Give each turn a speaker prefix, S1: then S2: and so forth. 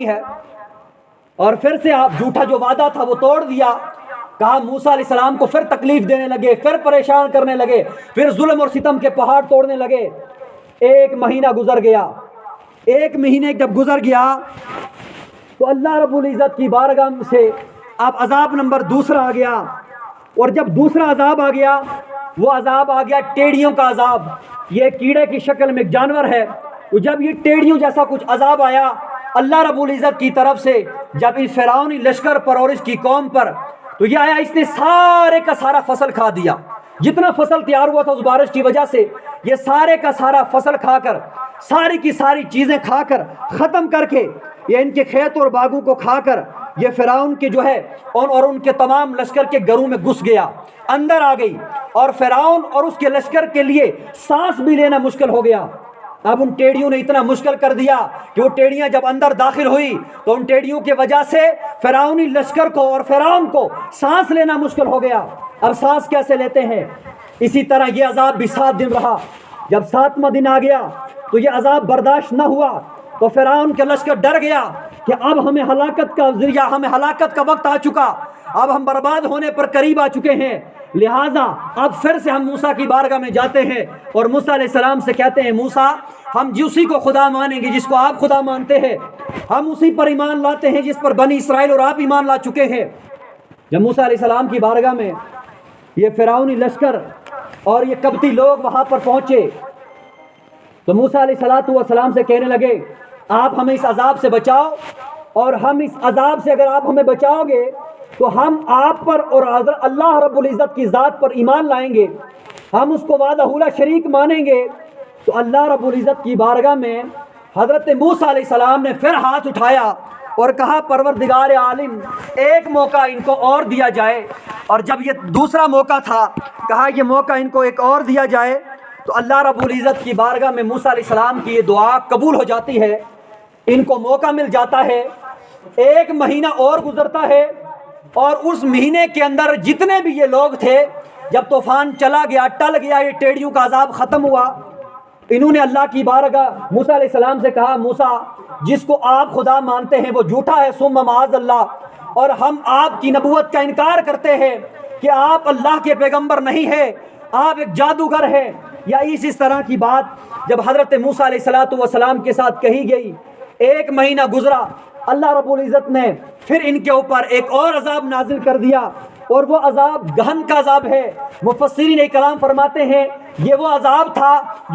S1: ہے اور پھر سے آپ جھوٹا جو وعدہ تھا وہ توڑ دیا. کہا موسیٰ علیہ السلام کو پھر تکلیف دینے لگے, پھر پریشان کرنے لگے, پھر ظلم اور ستم کے پہاڑ توڑنے لگے. 1 مہینہ گزر گیا. 1 مہینے جب گزر گیا تو اللہ رب العزت کی بارگاہ سے اب عذاب نمبر دوسرا آ گیا. اور جب دوسرا عذاب آ گیا وہ عذاب آ گیا ٹیڑیوں کا عذاب. یہ کیڑے کی شکل میں ایک جانور ہے. تو جب یہ ٹیڑیوں جیسا کچھ عذاب آیا اللہ رب العزت کی طرف سے جب اس فرعونی لشکر پر اور اس کی قوم پر, تو یہ آیا اس نے سارے کا سارا فصل کھا دیا. جتنا فصل تیار ہوا تھا اس بارش کی وجہ سے یہ سارے کا سارا فصل کھا کر, ساری کی ساری چیزیں کھا کر ختم کر کے, یہ ان کے کھیت اور باغوں کو کھا کر یہ فرعون کے جو ہے اور ان کے تمام لشکر کے گھروں میں گھس گیا, اندر آ گئی. اور فرعون اور اس کے لشکر کے لیے سانس بھی لینا مشکل ہو گیا. اب ان ٹیڑیوں نے اتنا مشکل کر دیا کہ وہ ٹیڑیاں جب اندر داخل ہوئی تو ان ٹیڑیوں کی وجہ سے فرعونی لشکر کو اور فرعون کو سانس لینا مشکل ہو گیا. اب سانس کیسے لیتے ہیں؟ اسی طرح یہ عذاب بھی 7 دن رہا. جب 7واں دن آ گیا تو یہ عذاب برداشت نہ ہوا تو فرعون کے لشکر ڈر گیا کہ اب ہمیں ہلاکت کا ذریعہ, ہمیں ہلاکت کا وقت آ چکا, اب ہم برباد ہونے پر قریب آ چکے ہیں. لہٰذا اب پھر سے ہم موسیٰ کی بارگاہ میں جاتے ہیں اور موسیٰ علیہ السلام سے کہتے ہیں موسیٰ ہم اسی کو خدا مانیں گے جس کو آپ خدا مانتے ہیں, ہم اسی پر ایمان لاتے ہیں جس پر بنی اسرائیل اور آپ ایمان لا چکے ہیں. جب موسیٰ علیہ السلام کی بارگاہ میں یہ فرعونی لشکر اور یہ قبطی لوگ وہاں پر پہنچے تو موسیٰ علیہ السلام سے کہنے لگے آپ ہمیں اس عذاب سے بچاؤ, اور ہم اس عذاب سے اگر آپ ہمیں بچاؤ گے تو ہم آپ پر اور اللہ رب العزت کی ذات پر ایمان لائیں گے, ہم اس کو وحدہ لا شریک مانیں گے. تو اللہ رب العزت کی بارگاہ میں حضرت موسیٰ علیہ السلام نے پھر ہاتھ اٹھایا اور کہا پروردگار عالم ایک موقع ان کو اور دیا جائے. اور جب یہ دوسرا موقع تھا کہا یہ موقع ان کو ایک اور دیا جائے. تو اللہ رب العزت کی بارگاہ میں موسیٰ علیہ السلام کی یہ دعا قبول ہو جاتی ہے, ان کو موقع مل جاتا ہے. 1 مہینہ اور گزرتا ہے اور اس مہینے کے اندر جتنے بھی یہ لوگ تھے جب طوفان چلا گیا, ٹل گیا, یہ ٹیڑیوں کا عذاب ختم ہوا, انہوں نے اللہ کی بارگاہ موسیٰ علیہ السلام سے کہا موسیٰ جس کو آپ خدا مانتے ہیں وہ جھوٹا ہے ثم معاذ اللہ, اور ہم آپ کی نبوت کا انکار کرتے ہیں کہ آپ اللہ کے پیغمبر نہیں ہیں, آپ ایک جادوگر ہیں, یا اس طرح کی بات جب حضرت موسیٰ علیہ السلام کے ساتھ کہی گئی. 1 مہینہ گزرا, اللہ رب العزت نے پھر ان کے اوپر ایک اور عذاب نازل کر دیا, اور وہ عذاب گہن کا عذاب ہے. مفسرین کلام فرماتے ہیں یہ وہ عذاب تھا